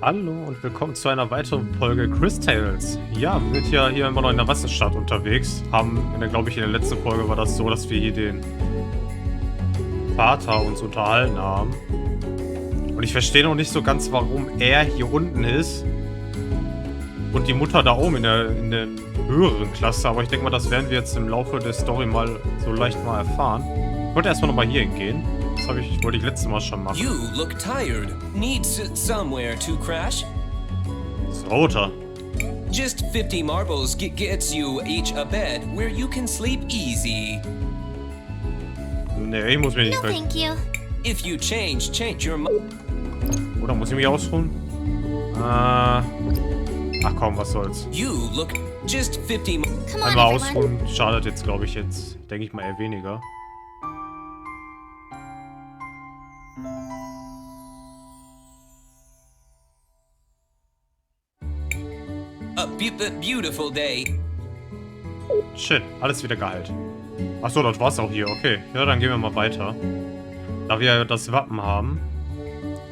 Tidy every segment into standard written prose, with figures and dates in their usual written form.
Hallo und willkommen zu einer weiteren Folge Cris Tales. Ja, wir sind ja hier immer noch in der Wasserstadt unterwegs. Glaube ich, in der letzten Folge war das so, dass wir hier den Vater uns unterhalten haben. Und ich verstehe noch nicht so ganz, warum er hier unten ist und die Mutter da oben in der höheren Klasse. Aber ich denke mal, das werden wir jetzt im Laufe der Story mal so leicht mal erfahren. Ich wollte erstmal nochmal hier hingehen. Das wollte ich letztes Mal schon machen. You look tired. Needs somewhere to crash? Das ist roter. Just 50 marbles gets you each a bed where you can sleep easy. Nee, ich muss mich nicht No, thank you. If you change your Oder muss ich mich ausruhen? Ach komm, was soll's. You look just 50 Come on, Einmal everyone. ausruhen schadet jetzt, glaube ich, denke ich mal, eher weniger. A beautiful day. Shit, alles wieder geheilt. Achso, das war's auch hier, okay. Ja, dann gehen wir mal weiter. Da wir das Wappen haben,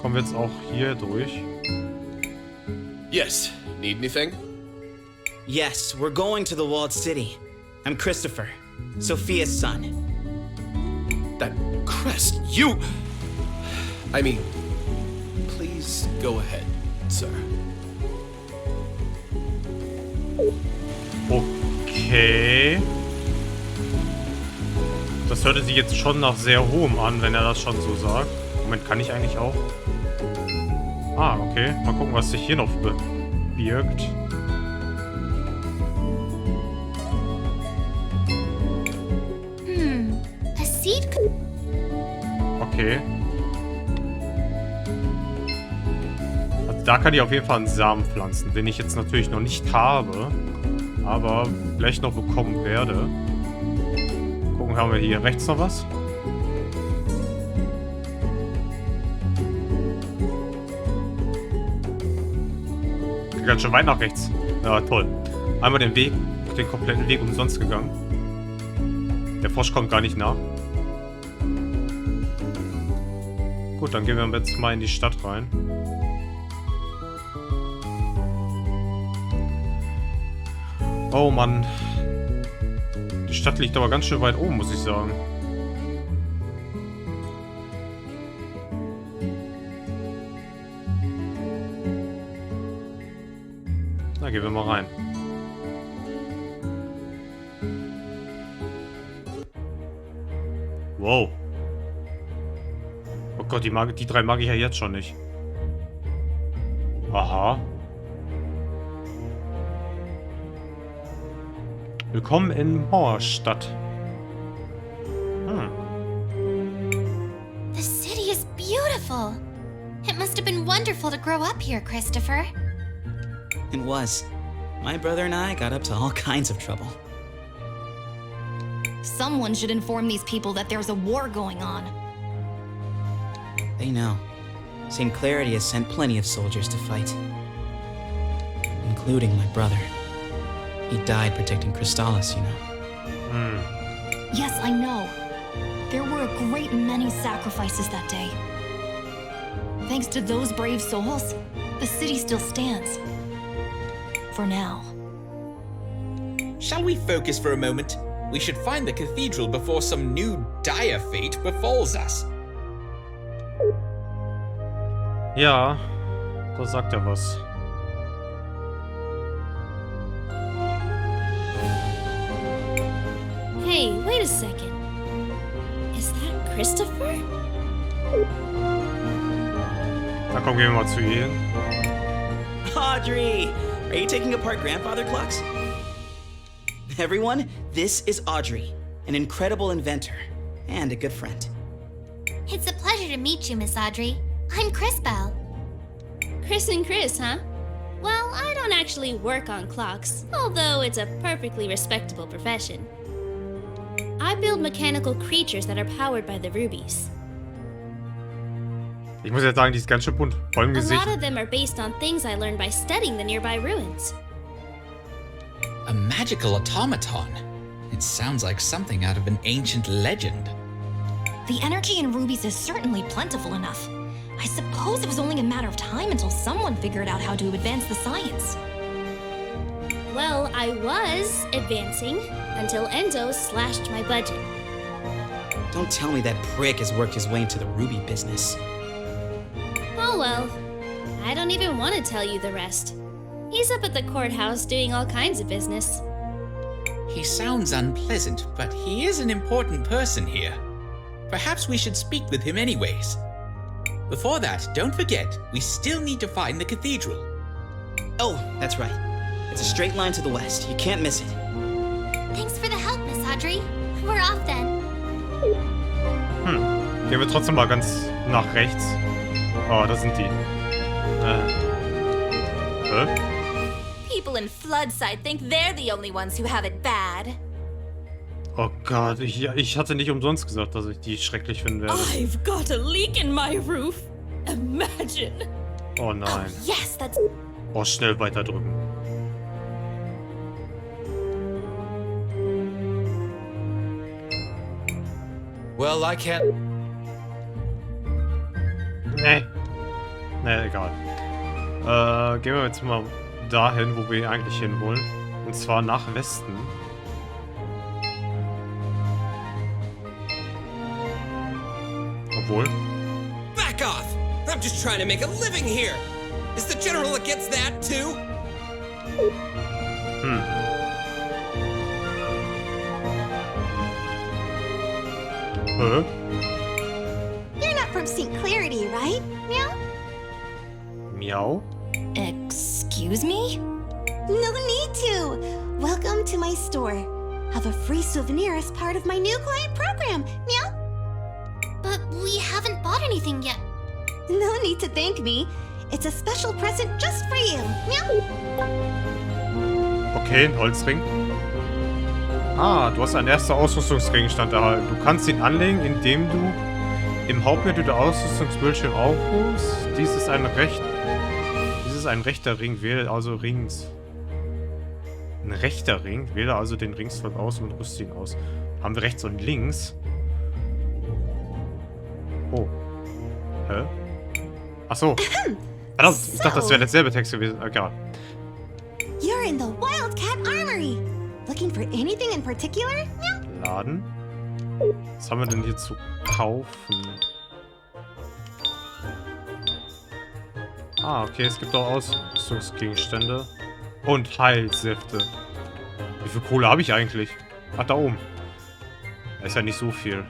kommen wir jetzt auch hier durch. Yes. Need anything? Yes, we're going to the walled city. I'm Christopher, Sophia's son. That crest, you... I mean, please go ahead, sir. Okay. Das hörte sich jetzt schon nach sehr hohem an, wenn er das schon so sagt. Moment, kann ich eigentlich auch? Ah, okay. Mal gucken, was sich hier noch verbirgt. A seed. Okay. Also da kann ich auf jeden Fall einen Samen pflanzen, den ich jetzt natürlich noch nicht habe, aber vielleicht noch bekommen werde. Gucken, haben wir hier rechts noch was? Ganz schön weit nach rechts. Ja, toll. Einmal den kompletten Weg umsonst gegangen. Der Frosch kommt gar nicht nach. Gut, dann gehen wir jetzt mal in die Stadt rein. Oh Mann. Die Stadt liegt aber ganz schön weit oben, muss ich sagen. Na, gehen wir mal rein. Wow. Oh Gott, die drei mag ich ja jetzt schon nicht. Aha. Willkommen in Mauerstadt. The city is beautiful. It must have been wonderful to grow up here, Christopher. It was. My brother and I got up to all kinds of trouble. Someone should inform these people that there's a war going on. They know. St. Clarity has sent plenty of soldiers to fight. Including my brother. He died protecting Crystallis, you know. Yes, I know. There were a great many sacrifices that day. Thanks to those brave souls, the city still stands. For now. Shall we focus for a moment? We should find the cathedral before some new dire fate befalls us. Ja, da sagt er was. Hey, wait a second. Is that Christopher? Na komm, gehen wir mal zu ihr hin. Audrey! Are you taking apart grandfather clocks? Everyone, this is Audrey, an incredible inventor and a good friend. It's a pleasure to meet you, Miss Audrey. I'm Crisbell. Chris and Chris, huh? Well, I don't actually work on clocks, although it's a perfectly respectable profession. I build mechanical creatures that are powered by the rubies. Ich muss jetzt sagen, die ist ganz schön bunt. Vor allem A Gesicht. lot of them are based on things I learned by studying the nearby ruins. A magical automaton. It sounds like something out of an ancient legend. The energy in rubies is certainly plentiful enough. I suppose it was only a matter of time until someone figured out how to advance the science. Well, I was advancing until Enzo slashed my budget. Don't tell me that prick has worked his way into the ruby business. Oh well. I don't even want to tell you the rest. He's up at the courthouse doing all kinds of business. He sounds unpleasant, but he is an important person here. Perhaps we should speak with him anyways. Before that, don't forget, we still need to find the cathedral. Oh, that's right. It's a straight line to the west. You can't miss it. Thanks for the help, Miss Audrey. We're off then. Gehen wir trotzdem mal ganz nach rechts. Oh, das sind die. People in Floodside think they're the only ones who have it bad. Oh Gott, ich hatte nicht umsonst gesagt, dass ich die schrecklich finden werde. I've got a leak in my roof. Imagine. Oh nein. Yes, that's... Oh, schnell weiterdrücken. Well, I can't... Nee, egal. Gehen wir jetzt mal dahin, wo wir eigentlich hinwollen. Und zwar nach Westen. Obwohl. Back off! I'm just trying to make a living here! Is the general against that too? You're not from St. Clarity, right? Meow? Miau? Excuse me? No need to. Welcome to my store. Have a free souvenir as part of my new client program. Meow? But we haven't bought anything yet. No need to thank me. It's a special present just for you. Meow? Okay, ein Holzring. Ah, du hast einen ersten Ausrüstungsgegenstand erhalten. Du kannst ihn anlegen, indem du im Hauptmenü der Ausrüstungsbildschirm aufrufst. Dies ist ein rechter Ring. Wähle also Rings. Ein rechter Ring. Wähle also den Ringslock aus und rüste ihn aus. Haben wir rechts und links? Oh. Hä? Achso. Verdammt, ich dachte, das wäre derselbe Text gewesen. Egal. You're in the Wildcat Armory. Looking for anything in particular? Meow? Laden. Was haben wir denn hier zu kaufen? Ah, okay, es gibt auch Ausrüstungsgegenstände. Und Heilsäfte. Wie viel Kohle habe ich eigentlich? Ach, da oben. Da ist ja nicht so viel.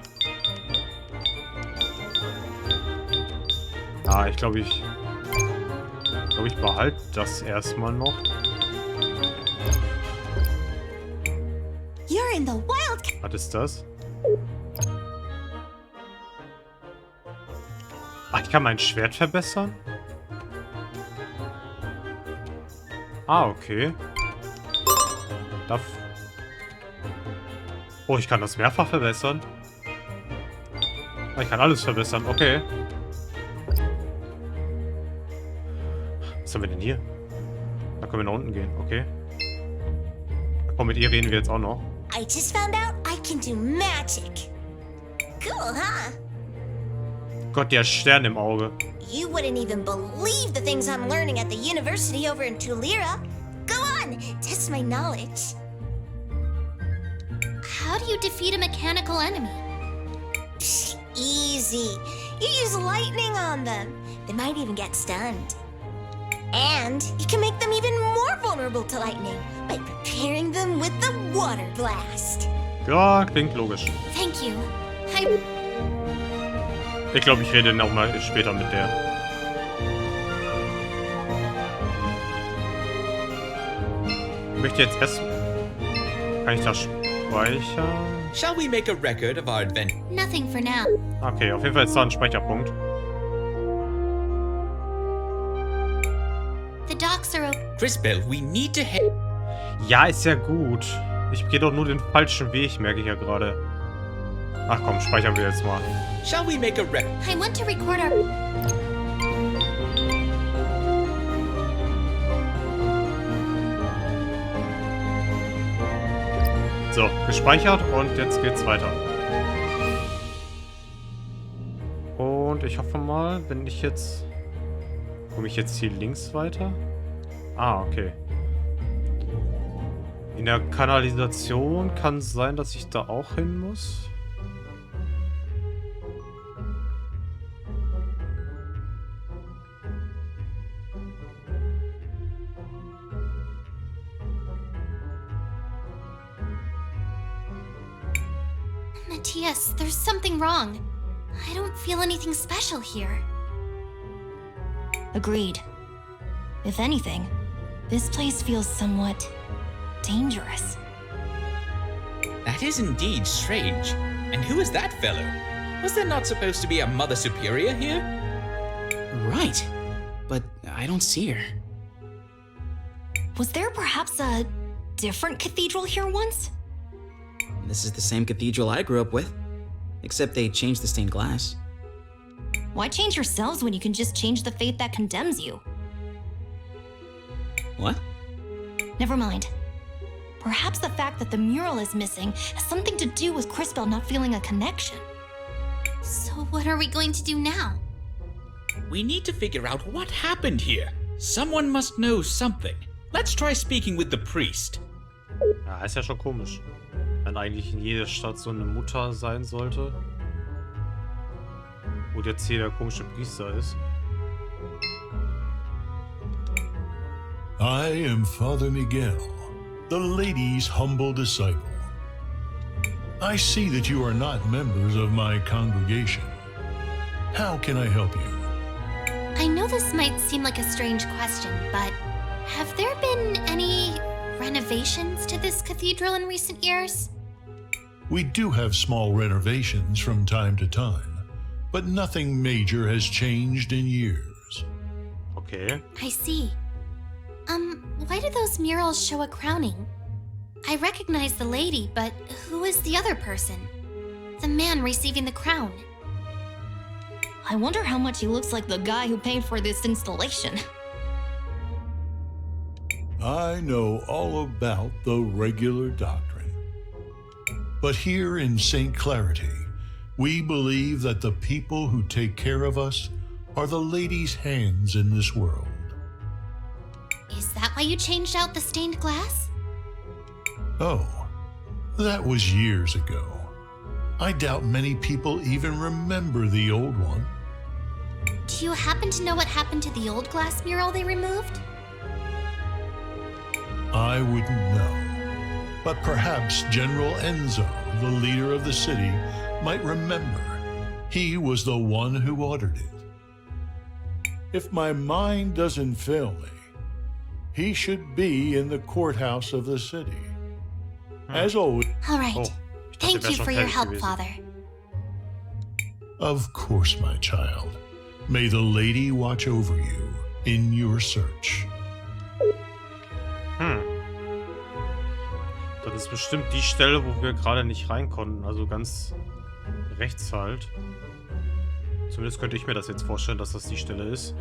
Ah, ich glaube, ich behalte das erstmal noch. You're in the Wildcat. Was ist das? Ach, ich kann mein Schwert verbessern? Ah, okay. Oh, ich kann das mehrfach verbessern. Ah, ich kann alles verbessern, okay. Was haben wir denn hier? Da können wir nach unten gehen, okay. Komm, mit ihr reden wir jetzt auch noch. I just found out I can do magic. Cool, huh? Gott, der Stern im Auge. You wouldn't even believe the things I'm learning at the university over in Tulira. Go on, test my knowledge. How do you defeat a mechanical enemy? Psh, easy. You use lightning on them. They might even get stunned. And you can make them even more vulnerable to lightning by preparing them with the water blast. Ja, klingt logisch. Thank you. Ich glaube, ich rede noch mal später mit der. Ich möchte jetzt essen. Kann ich das speichern? Shall we make a record of our adventure? Nothing for now. Okay, auf jeden Fall ist da ein Speicherpunkt. The docks are open. Crispel, we need to head... Ja, ist ja gut. Ich gehe doch nur den falschen Weg, merke ich ja gerade. Ach komm, speichern wir jetzt mal. Shall we make a record? I want to record our... So, gespeichert und jetzt geht's weiter. Und Und ich hoffe mal, wenn ich jetzt... Komme ich jetzt hier links weiter? Ah, okay. In der Kanalisation kann es sein, dass ich da auch hin muss. Matthias, there's something wrong. I don't feel anything special here. Agreed. If anything, this place feels somewhat dangerous. That is indeed strange. And who is that fellow? Was there not supposed to be a Mother Superior here? Right. But I don't see her. Was there perhaps a different cathedral here once? This is the same cathedral I grew up with. Except they changed the stained glass. Why change yourselves when you can just change the fate that condemns you? What? Never mind. Perhaps the fact that the mural is missing has something to do with Crispell not feeling a connection. So what are we going to do now? We need to figure out what happened here. Someone must know something. Let's try speaking with the priest. Ja, ist ja schon komisch. Wenn eigentlich in jeder Stadt so eine Mutter sein sollte. Wo jetzt hier der komische Priester ist. I am Father Miguel, the lady's humble disciple. I see that you are not members of my congregation. How can I help you? I know this might seem like a strange question, but have there been any renovations to this cathedral in recent years? We do have small renovations from time to time, but nothing major has changed in years. Okay. I see. Why do those murals show a crowning? I recognize the lady, but who is the other person? The man receiving the crown. I wonder how much he looks like the guy who paid for this installation. I know all about the regular doctrine. But here in St. Clarity, we believe that the people who take care of us are the lady's hands in this world. Is that why you changed out the stained glass? Oh, that was years ago. I doubt many people even remember the old one. Do you happen to know what happened to the old glass mural they removed? I wouldn't know. But perhaps General Enzo, the leader of the city, might remember. He was the one who ordered it. If my mind doesn't fail me, he should be in the courthouse of the city. As always. All right. Oh, Thank you for your help, Father. Of course, my child. May the lady watch over you in your search. Das ist bestimmt die Stelle, wo wir gerade nicht rein konnten. Also ganz rechts halt. Zumindest könnte ich mir das jetzt vorstellen, dass das die Stelle ist.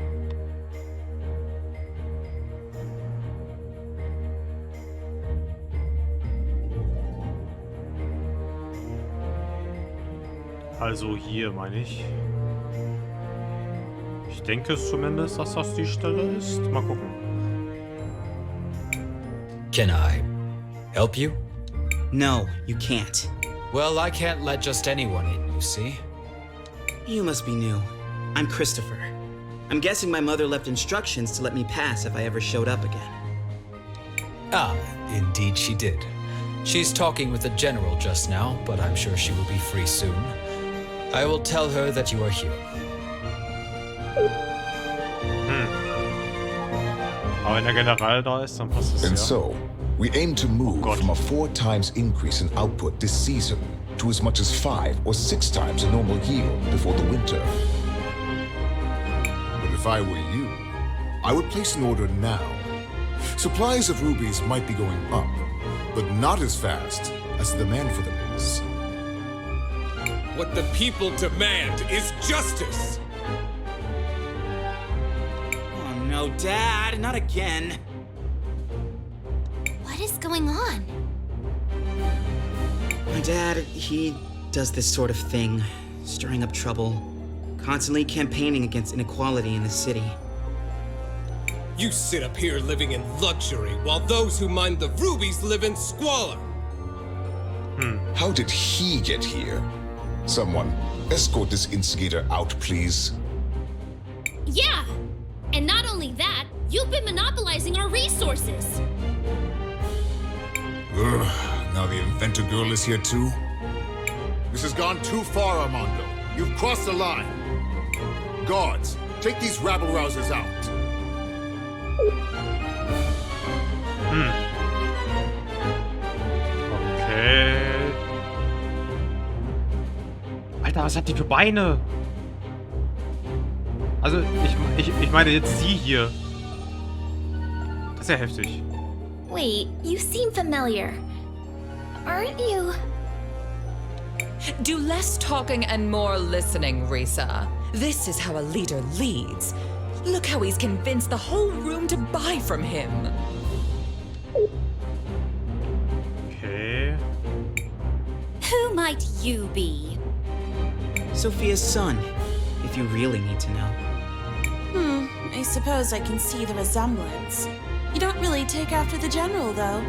Also hier, meine ich. Ich denke zumindest, dass das die Stelle ist. Mal gucken. Can I help you? No, you can't. Well, I can't let just anyone in, you see? You must be new. I'm Christopher. I'm guessing my mother left instructions to let me pass if I ever showed up again. Ah, indeed she did. She's talking with the general just now, but I'm sure she will be free soon. I will tell her that you are here. Aber wenn der General da ist, dann passt es ja. And so, we aim to move from a 4 times increase in output this season to as much as 5 or 6 times a normal yield before the winter. But if I were you, I would place an order now. Supplies of rubies might be going up, but not as fast as the demand for them is. What the people demand is justice! Oh no, Dad, not again. What is going on? My dad, he does this sort of thing, stirring up trouble, constantly campaigning against inequality in the city. You sit up here living in luxury, while those who mine the rubies live in squalor. How did he get here? Someone, escort this instigator out, please. Yeah! And not only that, you've been monopolizing our resources! Ugh, now the inventor girl is here too? This has gone too far, Armando. You've crossed the line. Guards, take these rabble-rousers out. Okay. Alter, was hat die für Beine? Also, ich meine jetzt sie hier. Das ist ja heftig. Wait, you seem familiar. Aren't you? Do less talking and more listening, Risa. This is how a leader leads. Look how he's convinced the whole room to buy from him. Okay. Who might you be? Sophia's son, if you really need to know. I suppose I can see the resemblance. You don't really take after the general, though.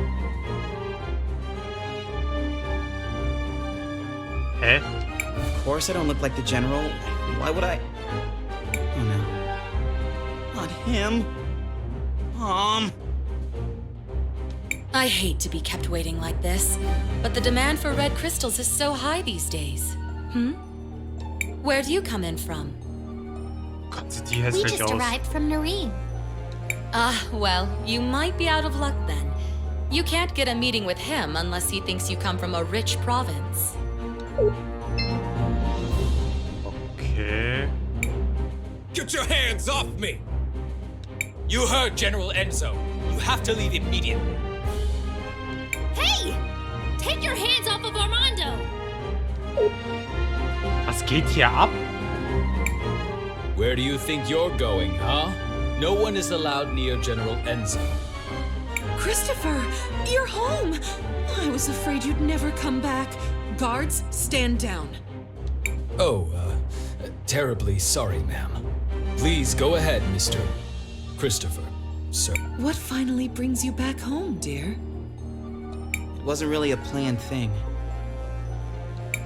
Hä? Of course I don't look like the general. Why would I? Oh no. Not him. Mom. I hate to be kept waiting like this, but the demand for red crystals is so high these days. Where do you come in from? Gott, sieht die We hässlich just aus. arrived from Nareem. Well, you might be out of luck then. You can't get a meeting with him unless he thinks you come from a rich province. Okay. Get your hands off me! You heard General Enzo. You have to leave immediately. Hey! Take your hands off of Armando! Was geht hier ab? Where do you think you're going, huh? No one is allowed near General Enzo. Christopher, you're home! I was afraid you'd never come back. Guards, stand down. Oh, terribly sorry, ma'am. Please go ahead, Mr. Christopher, sir. What finally brings you back home, dear? It wasn't really a planned thing.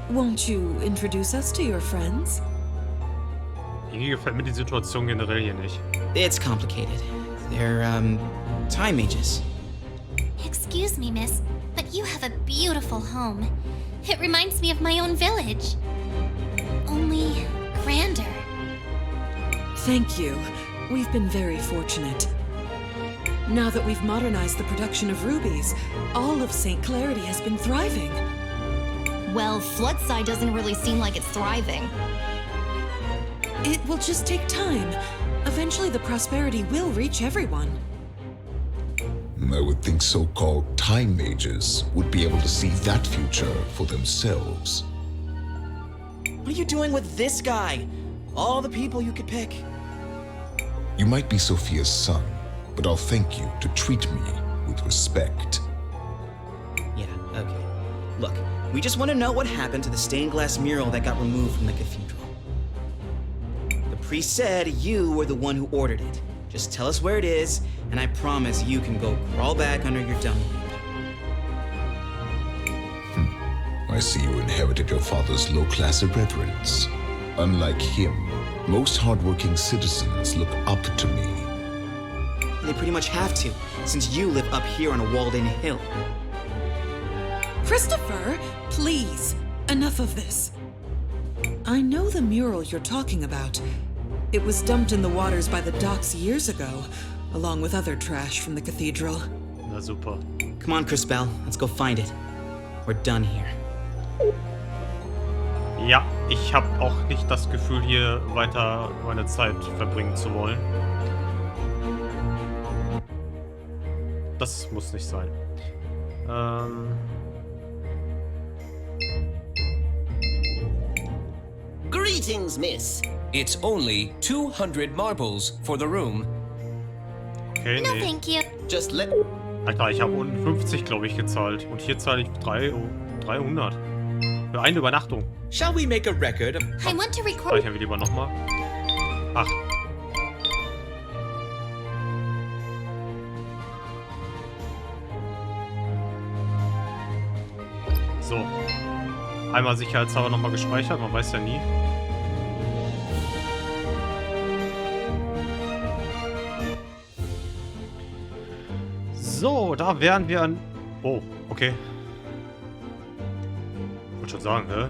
Won't you introduce us to your friends? Irgendwie gefällt mir die Situation generell hier nicht. It's complicated. They're, time mages. Excuse me, miss, but you have a beautiful home. It reminds me of my own village. Only grander. Thank you. We've been very fortunate. Now that we've modernized the production of rubies, all of St. Clarity has been thriving. Well, Floodside doesn't really seem like it's thriving. It will just take time. Eventually the prosperity will reach everyone. I would think so-called time mages would be able to see that future for themselves. What are you doing with this guy? All the people you could pick. You might be Sophia's son, but I'll thank you to treat me with respect. Yeah, okay. Look, we just want to know what happened to the stained glass mural that got removed from the cathedral. The priest said you were the one who ordered it. Just tell us where it is, and I promise you can go crawl back under your dung heap. I see you inherited your father's low-class irreverence. Unlike him, most hardworking citizens look up to me. They pretty much have to, since you live up here on a walled-in hill. Christopher, please, enough of this. I know the mural you're talking about. It was dumped in the waters by the docks years ago, along with other trash from the cathedral. Na super. Come on, Crispell, let's go find it. We're done here. Ja, ich habe auch nicht das Gefühl, hier weiter meine Zeit verbringen zu wollen. Das muss nicht sein. Greetings, miss. It's only 200 marbles for the room. Okay, No, nee. thank you. Just let... Alter, ich habe unten 50, glaube ich, gezahlt. Und hier zahle ich 300. Für eine Übernachtung. Shall we make a record of... I want to record. Speichern wir lieber nochmal. Ach. So. Einmal sicherheitshalber nochmal gespeichert, man weiß ja nie. So, da wären wir an... Oh, okay. Ich wollte schon sagen, hä?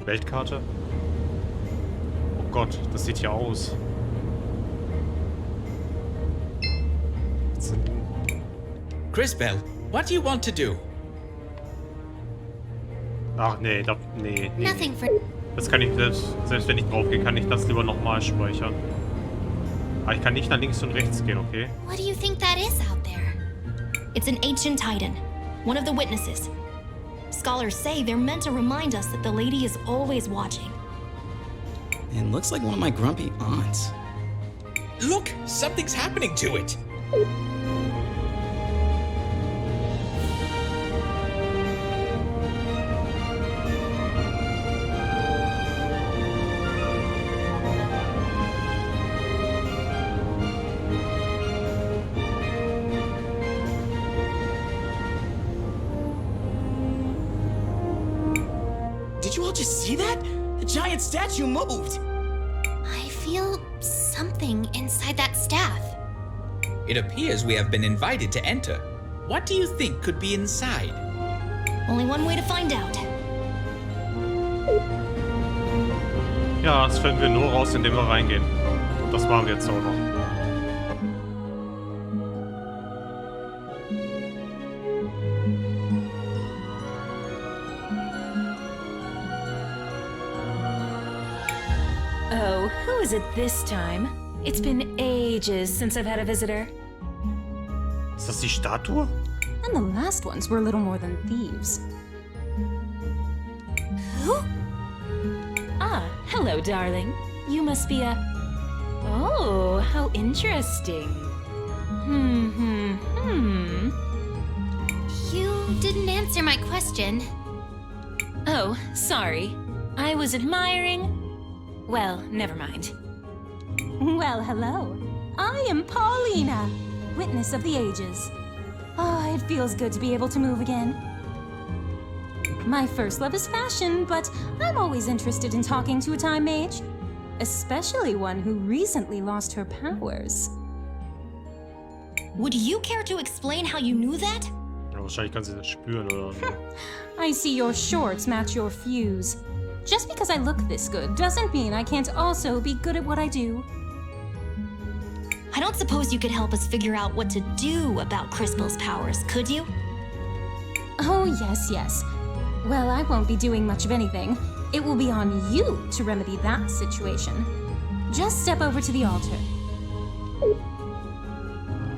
Weltkarte? Oh Gott, das sieht ja aus. Cris Bell, what do you want to do? Ach nee, nee. Nothing for. Das kann ich selbst wenn ich drauf gehe, kann ich das lieber nochmal speichern. Aber ich kann nicht nach links und rechts gehen, okay? What do you think that is out there? It's an ancient titan, one of the witnesses. Scholars say they're meant to remind us that the lady is always watching. It looks like one of my grumpy aunts. Look, something's happening to it. Did you all just see that? The giant statue moved! I feel something inside that staff. It appears we have been invited to enter. What do you think could be inside? Only one way to find out. Ja, das finden wir nur raus, indem wir reingehen. Und das machen wir jetzt auch noch. Oh, who is it this time? It's been ages since I've had a visitor. Ist das die Statue? And the last ones were little more than thieves. Who? Ah, hello, darling. You must be a... Oh, how interesting. You didn't answer my question. Oh, sorry. I was admiring... Well, never mind. Well, hello. I am Paulina, witness of the ages. Oh, it feels good to be able to move again. My first love is fashion, but I'm always interested in talking to a time mage. Especially one who recently lost her powers. Would you care to explain how you knew that? Ja, wahrscheinlich kann sie das spüren oder so. I see your shorts match your fuse. Just because I look this good doesn't mean I can't also be good at what I do. I don't suppose you could help us figure out what to do about Crispel's powers, could you? Oh, yes. Well, I won't be doing much of anything. It will be on you to remedy that situation. Just step over to the altar.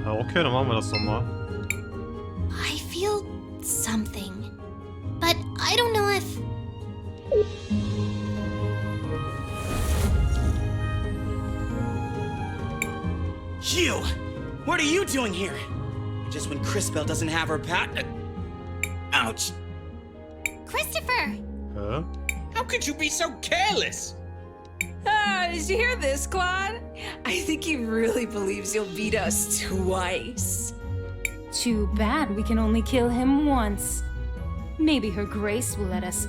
Ja, okay, dann machen wir das nochmal. I feel something. But I don't know if... You! What are you doing here? Just when Crispel doesn't have her pat... Ouch! Christopher! Hä? How could you be so careless? Did you hear this, Claude? I think he really believes you'll beat us twice. Too bad we can only kill him once. Maybe Her Grace will let us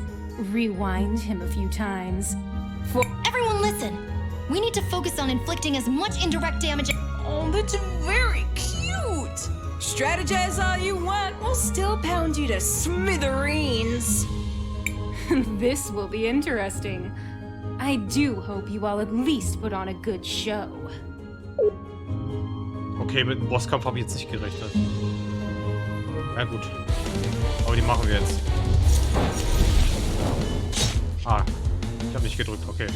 rewind him a few times. Everyone listen! We need to focus on inflicting as much indirect damage. Oh, that's very cute! Strategize all you want, we'll still pound you to smithereens. This will be interesting. I do hope you all at least put on a good show. Okay, mit dem Bosskampf habe ich jetzt nicht gerechnet. Ja gut. Aber die machen wir jetzt. Ah, ich habe nicht gedrückt, okay.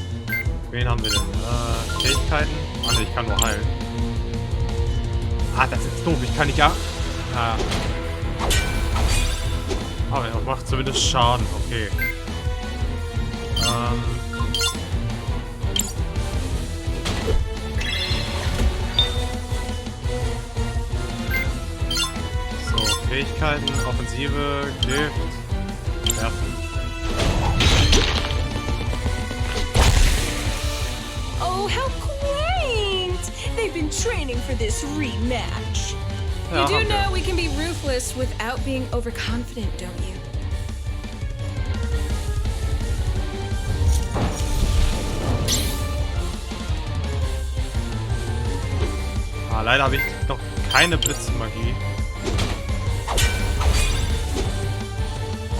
Wen haben wir denn? Fähigkeiten? Ah ne, ich kann nur heilen. Ah, das ist jetzt doof, ich kann nicht... Aber er macht zumindest Schaden, okay. So, Fähigkeiten, Offensive, Gift, Werfen. Oh, how quaint! They've been training for this rematch. You do know we can be ruthless without being overconfident, don't you? Ah, leider habe ich noch keine Blitzmagie.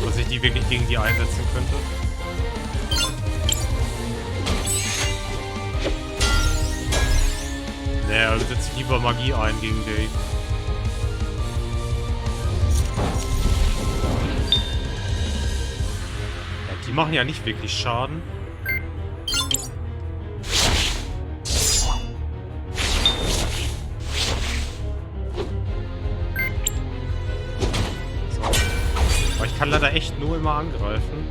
Dass ich die wirklich gegen die einsetzen könnte. Naja, also setze ich lieber Magie ein gegen die. Ja, die machen ja nicht wirklich Schaden. Ich kann leider echt nur immer angreifen.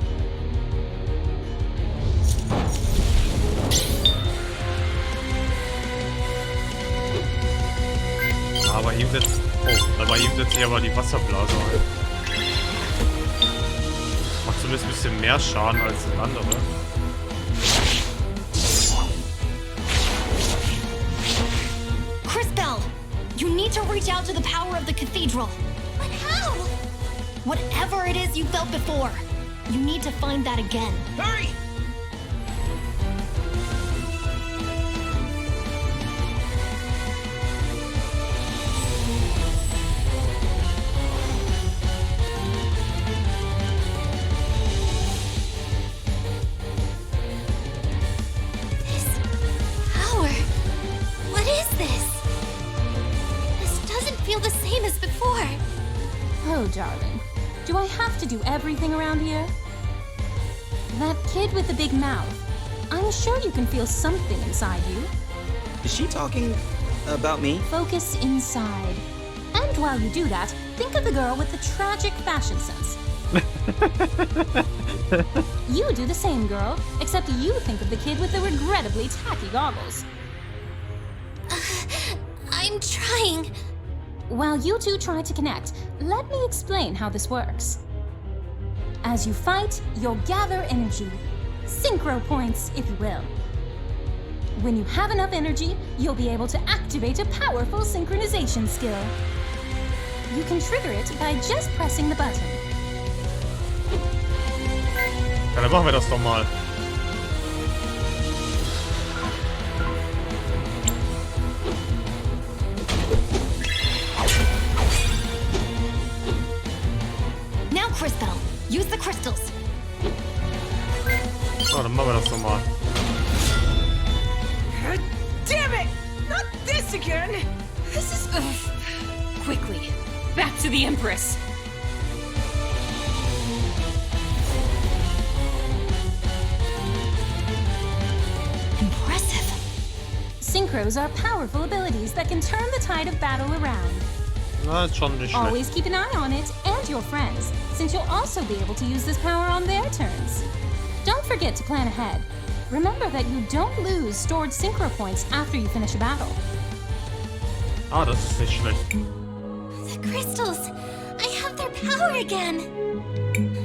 Aber ihm setzt... Oh, bei ihm setzt sich aber die Wasserblase ein. Macht zumindest ein bisschen mehr Schaden als das andere. Cris, you need to reach out to the power of the cathedral. But how? Whatever it is you felt before, you need to find that again. Hurry! This power. What is this? This doesn't feel the same as before. Oh, darling. Do I have to do everything around here? That kid with the big mouth. I'm sure you can feel something inside you. Is she talking about me? Focus inside. And while you do that, think of the girl with the tragic fashion sense. You do the same, girl, except you think of the kid with the regrettably tacky goggles. I'm trying. While you two try to connect, let me explain how this works. As you fight, you'll gather energy. Synchro points, if you will. When you have enough energy, you'll be able to activate a powerful synchronization skill. You can trigger it by just pressing the button. Ja, dann machen wir das doch mal. Now, Cris, use the crystals. So, dann machen wir das doch mal. Damn it! Not this again! This is... Quickly, back to the Empress. Impressive. Synchros are powerful abilities that can turn the tide of battle around. Na, ist schon nicht schlecht. Always keep an eye on it and your friends, since you'll also be able to use this power on their turns. Don't forget to plan ahead. Remember that you don't lose stored synchro points after you finish a battle. Ah, das ist nicht schlecht. The crystals. I have their power again.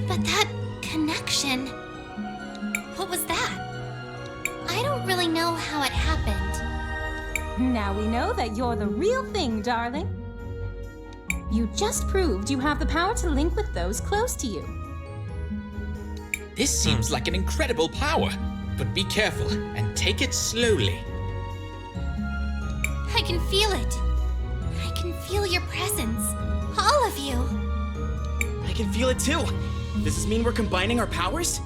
But that connection. What was that? I don't really know how it happened. Now we know that you're the real thing, darling. You just proved you have the power to link with those close to you. This seems like an incredible power, but be careful and take it slowly. I can feel it. I can feel your presence. All of you. I can feel it too. Does this mean we're combining our powers?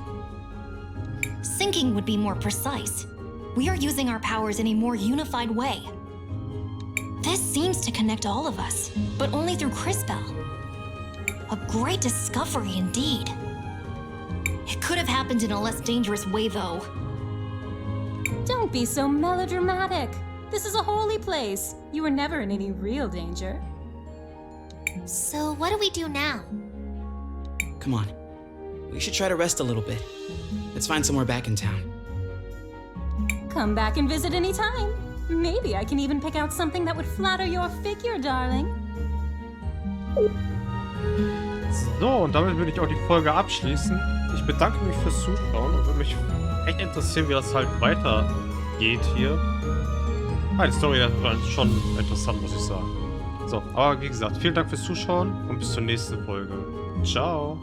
Syncing would be more precise. We are using our powers in a more unified way. This seems to connect all of us, but only through Cris. A great discovery indeed. It could have happened in a less dangerous way, though. Don't be so melodramatic. This is a holy place. You were never in any real danger. So what do we do now? Come on. We should try to rest a little bit. Let's find somewhere back in town. Come back and visit any time. Maybe I can even pick out something that would flatter your figure, darling. So, und damit würde ich auch die Folge abschließen. Ich bedanke mich fürs Zuschauen und würde mich echt interessieren, wie das halt weitergeht geht hier. Die Story ist schon interessant, muss ich sagen. So, aber wie gesagt, vielen Dank fürs Zuschauen und bis zur nächsten Folge. Ciao.